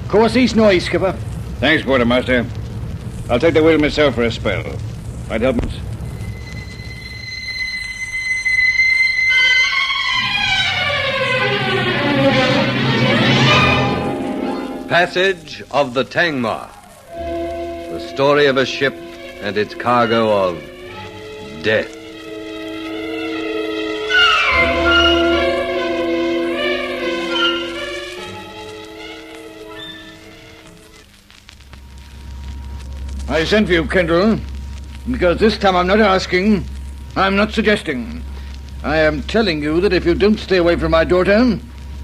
Course east noise, skipper. Thanks, quartermaster. I'll take the wheel myself for a spell. Might help us. Passage of the Tangmar. The story of a ship and its cargo of death. I sent for you, Kendall, because this time I'm not asking, I'm not suggesting. I am telling you that if you don't stay away from my daughter,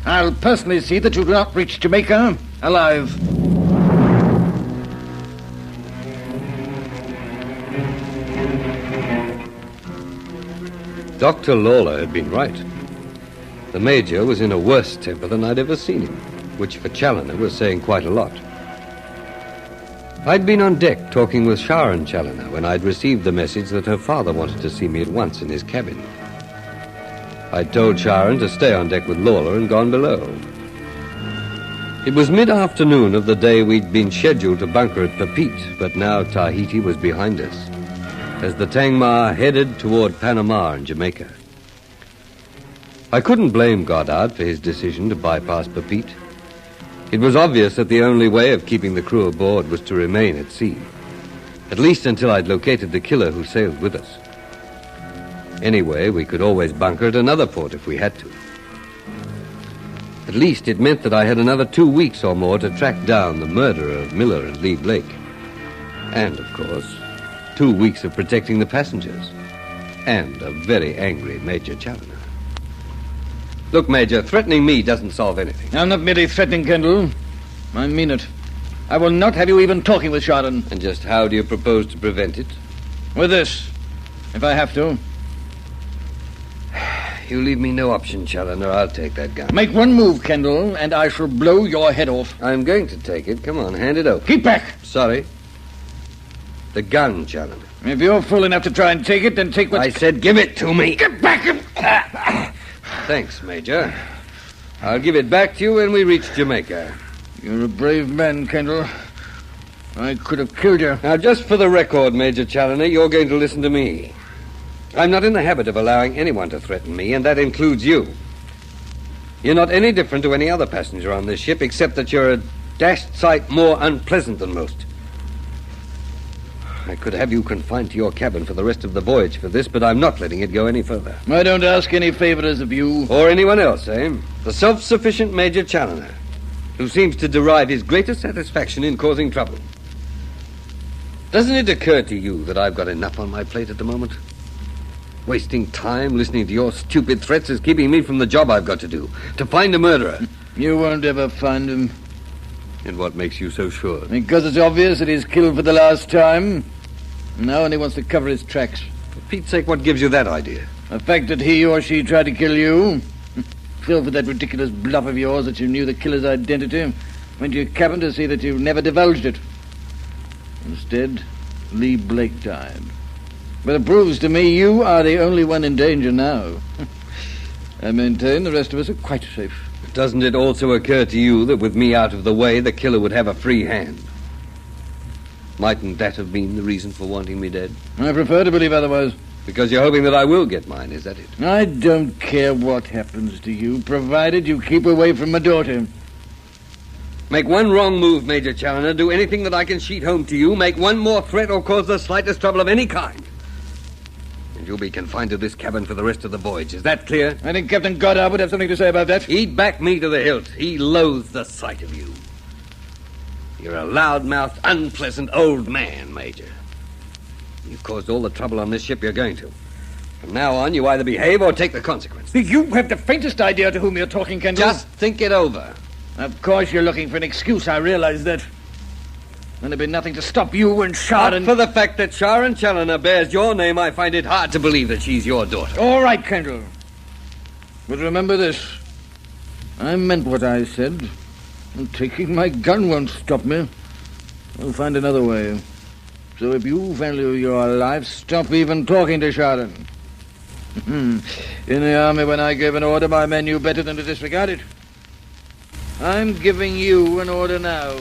I'll personally see that you do not reach Jamaica alive. Dr. Lawler had been right. The Major was in a worse temper than I'd ever seen him, which for Challoner was saying quite a lot. I'd been on deck talking with Sharon Challoner when I'd received the message that her father wanted to see me at once in his cabin. I'd told Sharon to stay on deck with Lawler and gone below. It was mid-afternoon of the day we'd been scheduled to bunker at Papeete, but now Tahiti was behind us, as the Tangmar headed toward Panama and Jamaica. I couldn't blame Goddard for his decision to bypass Papeete. It was obvious that the only way of keeping the crew aboard was to remain at sea, at least until I'd located the killer who sailed with us. Anyway, we could always bunker at another port if we had to. At least it meant that I had another 2 weeks or more to track down the murderer of Miller and Lee Blake. And, of course, 2 weeks of protecting the passengers. And a very angry Major Challoner. Look, Major, threatening me doesn't solve anything. I'm not merely threatening, Kendall. I mean it. I will not have you even talking with Sharon. And just how do you propose to prevent it? With this, if I have to. You leave me no option, Challoner. I'll take that gun. Make one move, Kendall, and I shall blow your head off. I'm going to take it. Come on, hand it over. Keep back! Sorry. The gun, Challoner. If you're fool enough to try and take it, then take what... I said give it to me. Get back! Thanks, Major. I'll give it back to you when we reach Jamaica. You're a brave man, Kendall. I could have killed you. Now, just for the record, Major Challoner, you're going to listen to me. I'm not in the habit of allowing anyone to threaten me, and that includes you. You're not any different to any other passenger on this ship, except that you're a dashed sight more unpleasant than most. I could have you confined to your cabin for the rest of the voyage for this, but I'm not letting it go any further. I don't ask any favors of you. Or anyone else, eh? The self-sufficient Major Challoner, who seems to derive his greatest satisfaction in causing trouble. Doesn't it occur to you that I've got enough on my plate at the moment? Wasting time listening to your stupid threats is keeping me from the job I've got to do, to find a murderer. You won't ever find him. And what makes you so sure? Because it's obvious that he's killed for the last time. Now only wants to cover his tracks. For Pete's sake, what gives you that idea? The fact that he or she tried to kill you. Filled with that ridiculous bluff of yours that you knew the killer's identity. Went to your cabin to see that you never divulged it. Instead, Lee Blake died. But it proves to me you are the only one in danger now. I maintain the rest of us are quite safe. Doesn't it also occur to you that with me out of the way, the killer would have a free hand? Mightn't that have been the reason for wanting me dead? I prefer to believe otherwise. Because you're hoping that I will get mine, is that it? I don't care what happens to you, provided you keep away from my daughter. Make one wrong move, Major Challoner. Do anything that I can sheet home to you. Make one more threat or cause the slightest trouble of any kind. And you'll be confined to this cabin for the rest of the voyage. Is that clear? I think Captain Goddard would have something to say about that. He'd back me to the hilt. He loathes the sight of you. You're a loud-mouthed, unpleasant old man, Major. You've caused all the trouble on this ship you're going to. From now on, you either behave or take the consequences. You have the faintest idea to whom you're talking, Kendall. Just think it over. Of course you're looking for an excuse, I realize that. And there'd be nothing to stop you and Sharon. But for the fact that Sharon Challoner bears your name, I find it hard to believe that she's your daughter. All right, Kendall. But remember this. I meant what I said. And taking my gun won't stop me. I'll find another way. So if you value your life, stop even talking to Sharon. In the army, when I gave an order, my men knew better than to disregard it. I'm giving you an order now.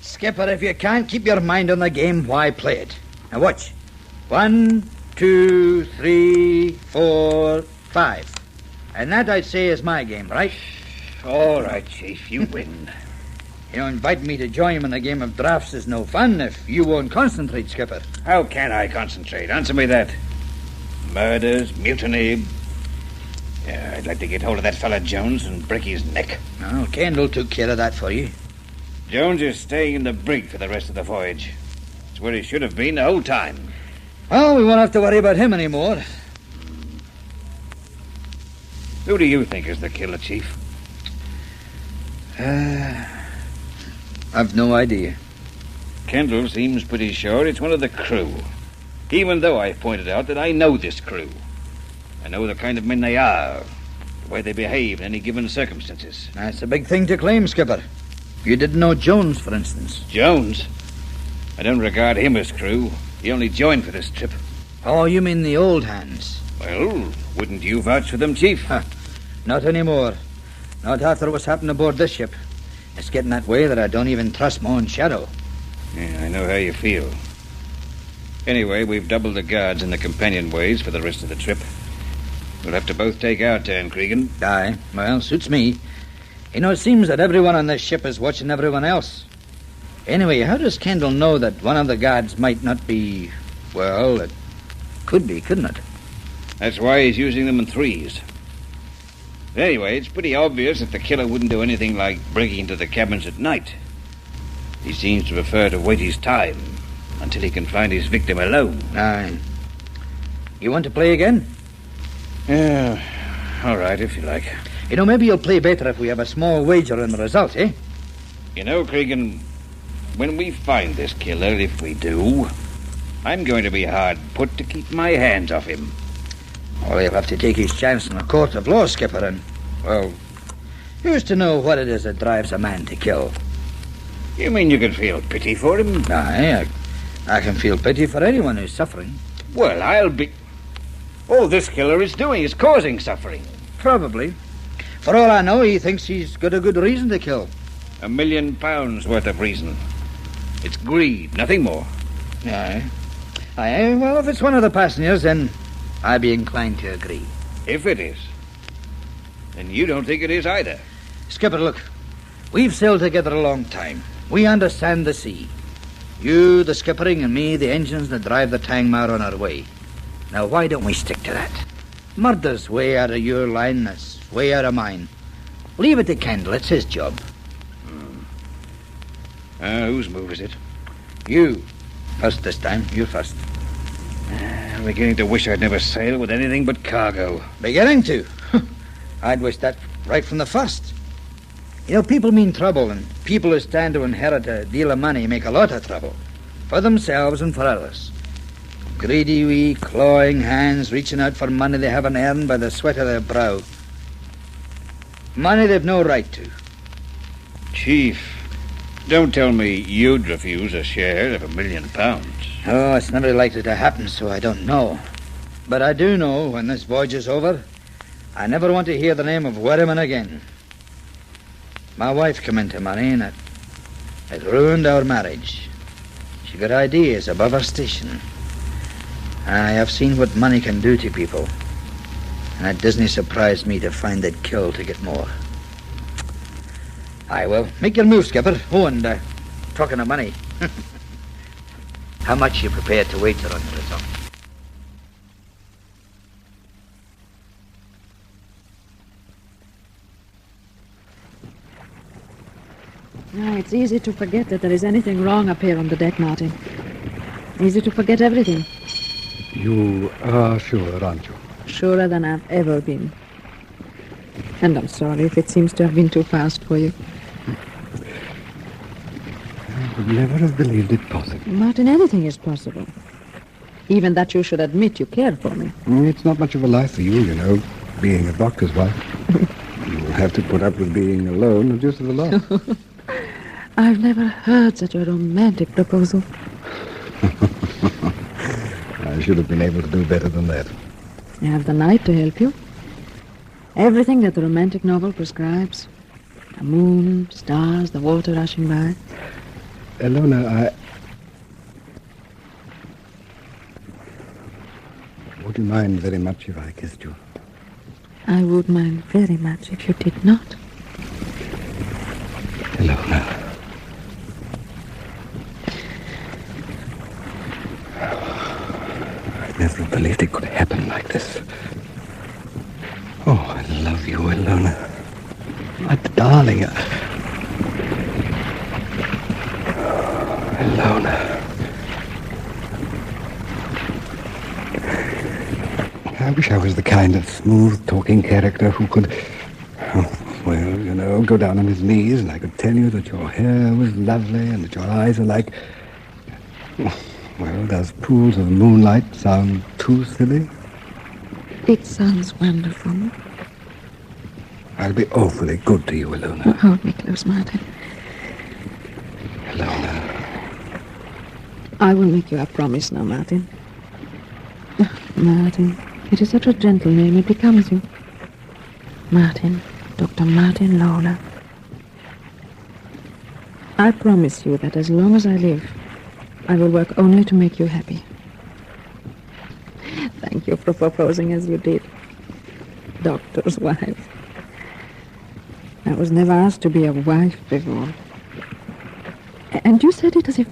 Skipper, if you can't keep your mind on the game, why play it? Now watch. 1, 2, 3, 4, 5. And that, I'd say, is my game, right? All right, Chief, you win. You know, invite me to join him in a game of drafts is no fun if you won't concentrate, Skipper. How can I concentrate? Answer me that. Murders, mutiny. Yeah, I'd like to get hold of that fella Jones and break his neck. Well, Kendall took care of that for you. Jones is staying in the brig for the rest of the voyage. It's where he should have been the whole time. Well, we won't have to worry about him anymore. Who do you think is the killer, Chief? I've no idea. Kendall seems pretty sure it's one of the crew. Even though I've pointed out that I know this crew. I know the kind of men they are, the way they behave in any given circumstances. That's a big thing to claim, Skipper. You didn't know Jones, for instance. Jones? I don't regard him as crew. He only joined for this trip. Oh, you mean the old hands? Well, wouldn't you vouch for them, Chief? Not anymore. Not after what's happened aboard this ship. It's getting that way that I don't even trust my own shadow. Yeah, I know how you feel. Anyway, we've doubled the guards in the companionways for the rest of the trip. We'll have to both take our turn, Cregan. Aye, well, suits me. You know, it seems that everyone on this ship is watching everyone else. Anyway, how does Kendall know that one of the guards might not be... Well, it could be, couldn't it? That's why he's using them in threes. Anyway, it's pretty obvious that the killer wouldn't do anything like breaking into the cabins at night. He seems to prefer to wait his time until he can find his victim alone. Aye. You want to play again? Yeah, all right, if you like. You know, maybe you'll play better if we have a small wager on the result, eh? You know, Cregan, when we find this killer, if we do, I'm going to be hard put to keep my hands off him. Well, he'll have to take his chance in a court of law, Skipper, and, well, who's to know what it is that drives a man to kill? You mean you can feel pity for him? Aye, I can feel pity for anyone who's suffering. Well, I'll be... All this killer is doing is causing suffering. Probably. For all I know, he thinks he's got a good reason to kill. £1 million worth of reason. It's greed, nothing more. Aye. Aye, well, if it's one of the passengers, then I'd be inclined to agree. If it is, then you don't think it is either. Skipper, look, we've sailed together a long time. We understand the sea. You, the skippering, and me, the engines that drive the Tangmar on our way. Now, why don't we stick to that? Murder's way out of your line, that's way out of mine. Leave it to Kendall, it's his job. Whose move is it? You. First this time, you first. I'm beginning to wish I'd never sailed with anything but cargo. Beginning to? I'd wish that right from the first. You know, people mean trouble, and people who stand to inherit a deal of money make a lot of trouble. For themselves and for others. Greedy, wee, clawing hands reaching out for money they haven't earned by the sweat of their brow. Money they've no right to. Chief, don't tell me you'd refuse a share of £1 million. Oh, it's never likely to happen, so I don't know. But I do know when this voyage is over, I never want to hear the name of Werriman again. My wife come into money, and it ruined our marriage. She got ideas above her station. I have seen what money can do to people, and it doesn't surprise me to find they'd kill to get more. Aye, well, make your move, Skipper. Oh, and talking of money, how much you prepared to wager on the result? It's easy to forget that there is anything wrong up here on the deck, Martin. Easy to forget everything. You are sure, aren't you? Surer than I've ever been. And I'm sorry if it seems to have been too fast for you. I would never have believed it possible. Martin, anything is possible. Even that you should admit you care for me. It's not much of a life for you, you know, being a doctor's wife. You'll have to put up with being alone just for the laugh. I've never heard such a romantic proposal. I should have been able to do better than that. I have the night to help you. Everything that the romantic novel prescribes. A moon, stars, the water rushing by. Ilona, would you mind very much if I kissed you? I would mind very much if you did not. Ilona. I never believed it could happen like this. Oh, I love you, Ilona. My darling. Ilona. I wish I was the kind of smooth-talking character who could, go down on his knees and I could tell you that your hair was lovely and that your eyes are like... Well, does pools of moonlight sound too silly? It sounds wonderful. I'll be awfully good to you, Ilona. Hold me close, Martin. Ilona. I will make you a promise now, Martin. Martin, it is such a gentle name, it becomes you. Martin, Dr. Martin Lawler. I promise you that as long as I live, I will work only to make you happy. Thank you for proposing as you did. Doctor's wife. I was never asked to be a wife before. And you said it as if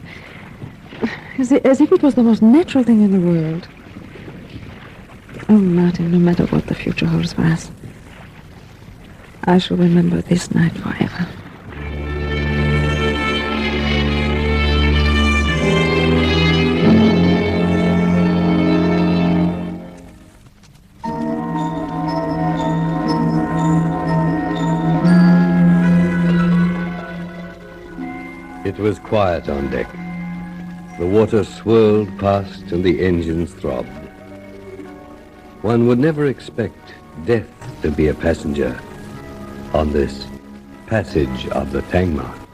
it was the most natural thing in the world. Oh, Martin, no matter what the future holds for us, I shall remember this night forever. It was quiet on deck. The water swirled past and the engines throbbed. One would never expect death to be a passenger on this passage of the Tangmar.